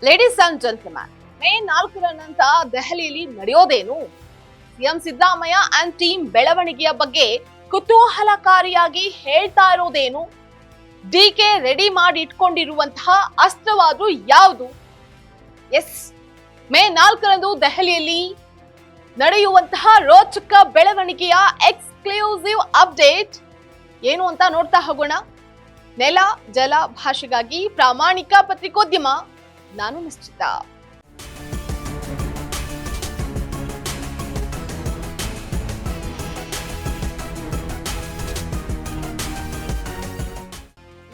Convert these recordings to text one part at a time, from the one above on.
Ladies and gentleman, May 4ರಂದು ದೆಹಲಿಯಲ್ಲಿ ನಡೆಯೋದೇನು? CM Siddaramaiah and team ಬೆಳವಣಿಗೆಯ ಬಗ್ಗೆ ಕುತೂಹಲಕಾರಿಯಾಗಿ ಹೇಳ್ತಾ ಇರೋದೇನು? ಡಿಕೆ ರೆಡಿ ಮಾಡಿ ಇಟ್ಕೊಂಡಿರುವಂತಹ ಅಸ್ತ್ರವಾದ್ರೂ ಯಾವುದು? ಎಸ್, ಮೇ 4ರಂದು ದೆಹಲಿಯಲ್ಲಿ ನಡೆಯುವಂತಹ ರೋಚಕ ಬೆಳವಣಿಗೆಯ ಎಕ್ಸ್ಕ್ಲೂಸಿವ್ ಅಪ್ಡೇಟ್ ಏನು ಅಂತ ನೋಡ್ತಾ ಹೋಗೋಣ. ನೆಲ ಜಲ ಭಾಷೆಗಾಗಿ ಪ್ರಾಮಾಣಿಕ ಪತ್ರಿಕೋದ್ಯಮ, ನಾನು ನಿಶ್ಚಿತ.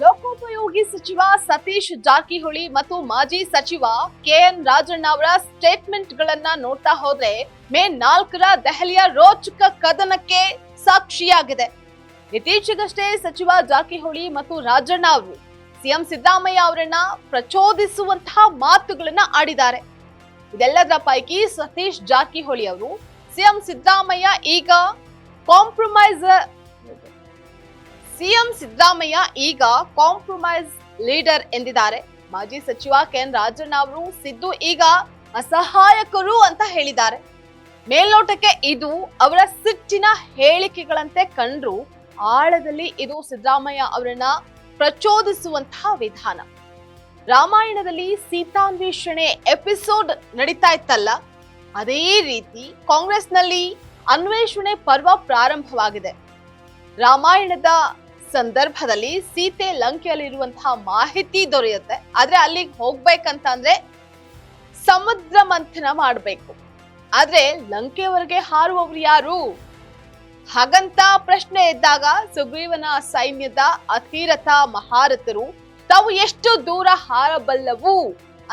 ಲೋಕೋಪಯೋಗಿ ಸಚಿವ ಸತೀಶ್ ಜಾರಕಿಹೊಳಿ ಮತ್ತು ಮಾಜಿ ಸಚಿವ ಕೆಎನ್ ರಾಜಣ್ಣ ಅವರ ಸ್ಟೇಟ್ಮೆಂಟ್ ಗಳನ್ನ ನೋಡ್ತಾ ಹೋದ್ರೆ ಮೇ 4ರ ದೆಹಲಿಯ ರೋಚಕ ಕದನಕ್ಕೆ ಸಾಕ್ಷಿಯಾಗಿದೆ. ಇತ್ತೀಚೆಗಷ್ಟೇ ಸಚಿವ ಜಾರಕಿಹೊಳಿ ಮತ್ತು ರಾಜಣ್ಣ ಅವರು ಸಿಎಂ ಸಿದ್ದರಾಮಯ್ಯ ಅವರನ್ನ ಪ್ರಚೋದಿಸುವಂತಹ ಮಾತುಗಳನ್ನ ಆಡಿದ್ದಾರೆ. ಇದೆಲ್ಲದರ ಪೈಕಿ ಸತೀಶ್ ಜಾರಕಿಹೊಳಿ ಅವರು ಸಿಎಂ ಸಿದ್ದರಾಮಯ್ಯ ಈಗ ಕಾಂಪ್ರಮೈಸ್ ಲೀಡರ್ ಎಂದಿದ್ದಾರೆ. ಮಾಜಿ ಸಚಿವ ಕೆಎನ್ ರಾಜಣ್ಣ ಅವರು ಸಿದ್ದು ಈಗ ಅಸಹಾಯಕರು ಅಂತ ಹೇಳಿದ್ದಾರೆ. ಮೇಲ್ನೋಟಕ್ಕೆ ಇದು ಅವರ ಸಿಟ್ಟಿನ ಹೇಳಿಕೆಗಳಂತೆ ಕಂಡ್ರು ಆಳದಲ್ಲಿ ಇದು ಸಿದ್ದರಾಮಯ್ಯ ಅವರನ್ನ ಪ್ರಚೋದಿಸುವಂತಹ ವಿಧಾನ. ರಾಮಾಯಣದಲ್ಲಿ ಸೀತಾನ್ವೇಷಣೆ ಎಪಿಸೋಡ್ ನಡೀತಾ ಇತ್ತಲ್ಲ, ಅದೇ ರೀತಿ ಕಾಂಗ್ರೆಸ್ನಲ್ಲಿ ಅನ್ವೇಷಣೆ ಪರ್ವ ಪ್ರಾರಂಭವಾಗಿದೆ. ರಾಮಾಯಣದ ಸಂದರ್ಭದಲ್ಲಿ ಸೀತೆ ಲಂಕೆಯಲ್ಲಿರುವಂತಹ ಮಾಹಿತಿ ದೊರೆಯುತ್ತೆ. ಆದ್ರೆ ಅಲ್ಲಿಗೆ ಹೋಗ್ಬೇಕಂತಂದ್ರೆ ಸಮುದ್ರ ಮಂಥನ ಮಾಡ್ಬೇಕು. ಆದ್ರೆ ಲಂಕೆವರೆಗೆ ಹಾರುವವರು ಯಾರು? ಹಾಗಂತ ಪ್ರಶ್ನೆ ಎದ್ದಾಗ ಸುಗ್ರೀವನ ಸೈನ್ಯದ ಅತಿರಥ ಮಹಾರಥರು ತಾವು ಎಷ್ಟು ದೂರ ಹಾರಬಲ್ಲವು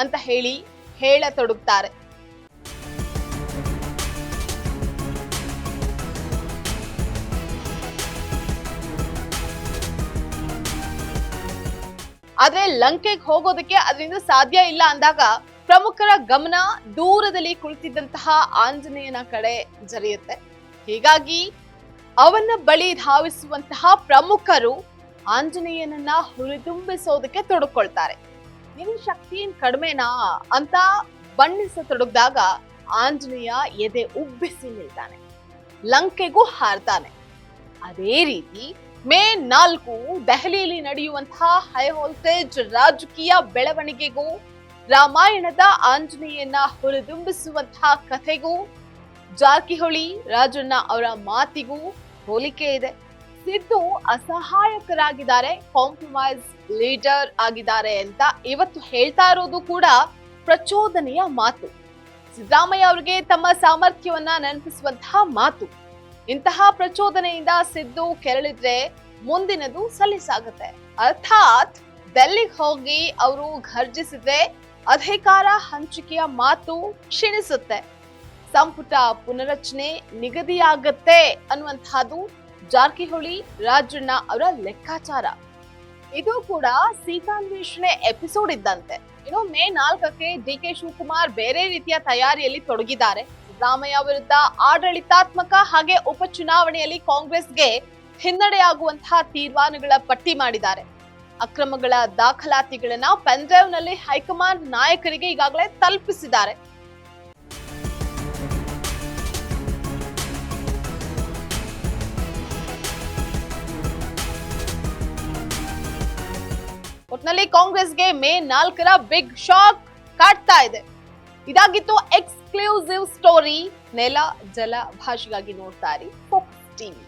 ಅಂತ ಹೇಳತೊಡಗುತ್ತಾರೆ. ಆದ್ರೆ ಲಂಕೆಗೆ ಹೋಗೋದಕ್ಕೆ ಅದರಿಂದ ಸಾಧ್ಯ ಇಲ್ಲ ಅಂದಾಗ ಪ್ರಮುಖರ ಗಮನ ದೂರದಲ್ಲಿ ಕುಳಿತಿದ್ದಂತಹ ಆಂಜನೇಯನ ಕಡೆ ಜರಿಯುತ್ತೆ. ಹೀಗಾಗಿ ಅವನ ಬಳಿ ಧಾವಿಸುವಂತಹ ಪ್ರಮುಖರು ಆಂಜನೇಯನನ್ನ ಹುರಿದುಂಬಿಸೋದಕ್ಕೆ ತೊಡಕೊಳ್ತಾರೆ. ನಿನ್ ಶಕ್ತಿ ಕಡಿಮೆನಾ ಅಂತ ಬಣ್ಣಿಸತೊಡಗಿದಾಗ ಆಂಜನೇಯ ಎದೆ ಉಬ್ಬಿಸಿ ನಿಲ್ತಾನೆ, ಲಂಕೆಗೂ ಹಾರ್ತಾನೆ. ಅದೇ ರೀತಿ ಮೇ 4 ದೆಹಲಿಯಲ್ಲಿ ನಡೆಯುವಂತಹ ಹೈ ವೋಲ್ಟೇಜ್ ರಾಜಕೀಯ ಬೆಳವಣಿಗೆಗೂ ರಾಮಾಯಣದ ಆಂಜನೇಯನ ಹುರಿದುಂಬಿಸುವಂತಹ ಕಥೆಗೂ ಜಾರಕಿಹೊಳಿ ರಾಜಣ್ಣ ಅವರ ಮಾತಿಗೂ ಹೋಲಿಕೆ ಇದೆ. ಸಿದ್ದು ಅಸಹಾಯಕರಾಗಿದ್ದಾರೆ, ಕಾಂಪ್ರಮೈಸ್ ಲೀಡರ್ ಆಗಿದ್ದಾರೆ ಅಂತ ಇವತ್ತು ಹೇಳ್ತಾ ಇರೋದು ಕೂಡ ಪ್ರಚೋದನೆಯ ಮಾತು. ಸಿದ್ದರಾಮಯ್ಯ ಅವರಿಗೆ ತಮ್ಮ ಸಾಮರ್ಥ್ಯವನ್ನ ನೆನಪಿಸುವಂತಹ ಮಾತು. ಇಂತಹ ಪ್ರಚೋದನೆಯಿಂದ ಸಿದ್ದು ಕೆರಳಿದ್ರೆ ಮುಂದಿನದು ಸಲೀಸಾಗುತ್ತೆ. ಅರ್ಥಾತ್ ಡೆಲ್ಲಿಗೆ ಹೋಗಿ ಅವರು ಘರ್ಜಿಸಿದ್ರೆ ಅಧಿಕಾರ ಹಂಚಿಕೆಯ ಮಾತು ಕ್ಷೀಣಿಸುತ್ತೆ, ಸಂಪುಟ ಪುನರಚನೆ ನಿಗದಿಯಾಗತ್ತೆ ಅನ್ನುವಂತಹದ್ದು ಜಾರಕಿಹೊಳಿ ರಾಜಣ್ಣ ಅವರ ಲೆಕ್ಕಾಚಾರ. ಇದು ಕೂಡ ಸೀತಾನ್ವೇಷಣೆ ಎಪಿಸೋಡ್ ಇದ್ದಂತೆ. ಇನ್ನು ಮೇ 4ಕ್ಕೆ ಡಿಕೆ ಶಿವಕುಮಾರ್ ಬೇರೆ ರೀತಿಯ ತಯಾರಿಯಲ್ಲಿ ತೊಡಗಿದ್ದಾರೆ. ಸಿದ್ದರಾಮಯ್ಯ ವಿರುದ್ಧ ಆಡಳಿತಾತ್ಮಕ ಹಾಗೆ ಉಪಚುನಾವಣೆಯಲ್ಲಿ ಕಾಂಗ್ರೆಸ್ಗೆ ಹಿನ್ನಡೆಯಾಗುವಂತಹ ತೀರ್ಮಾನಗಳ ಪಟ್ಟಿ ಮಾಡಿದ್ದಾರೆ. ಅಕ್ರಮಗಳ ದಾಖಲಾತಿಗಳನ್ನ ಪೆನ್ಡ್ರೈವ್ ನಲ್ಲಿ ಹೈಕಮಾಂಡ್ ನಾಯಕರಿಗೆ ಈಗಾಗಲೇ ತಲುಪಿಸಿದ್ದಾರೆ. ಒಟ್ನಲ್ಲಿ ಕಾಂಗ್ರೆಸ್ಗೆ ಮೇ 4ರ ಬಿಗ್ ಶಾಕ್ ಕಾಡ್ತಾ ಇದೆ. ಇದಾಗಿತ್ತು ಎಕ್ಸ್ಕ್ಲೂಸಿವ್ ಸ್ಟೋರಿ. ನೆಲ ಜಲ ಭಾಷೆಗಾಗಿ ನೋಡ್ತಾ ಇರಿ ಫೋಕಸ್ ಟಿವಿ.